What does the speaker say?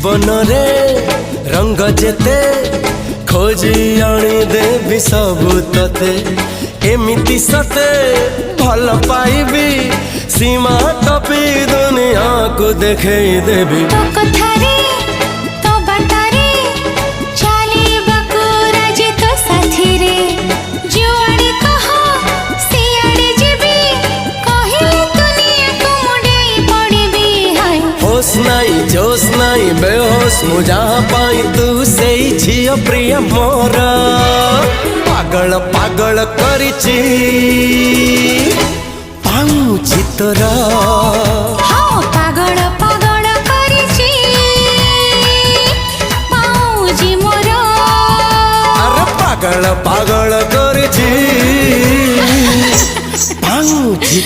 जीवन रे रंग जेते खोजी आनी देवी सबु तते एमिति सते भल पाइबी सीमा टपी दुनिया को देखे देवी तो कथारे तो बाटारे चाली बाकु राजी तो साथी रे जुआड़े कहो सियाड़े जीवी कहिले दुनिया को मुड़े पड़ीबी हाय होश नाई जोश नाई बेहोश मु जहाँ पाई तू से झियो प्रिय मोर पागल पागल करिची पाऊची तोरा हाँ पागल पागल करिची पाऊजी मोर अरे पागल पागल करिची पाऊची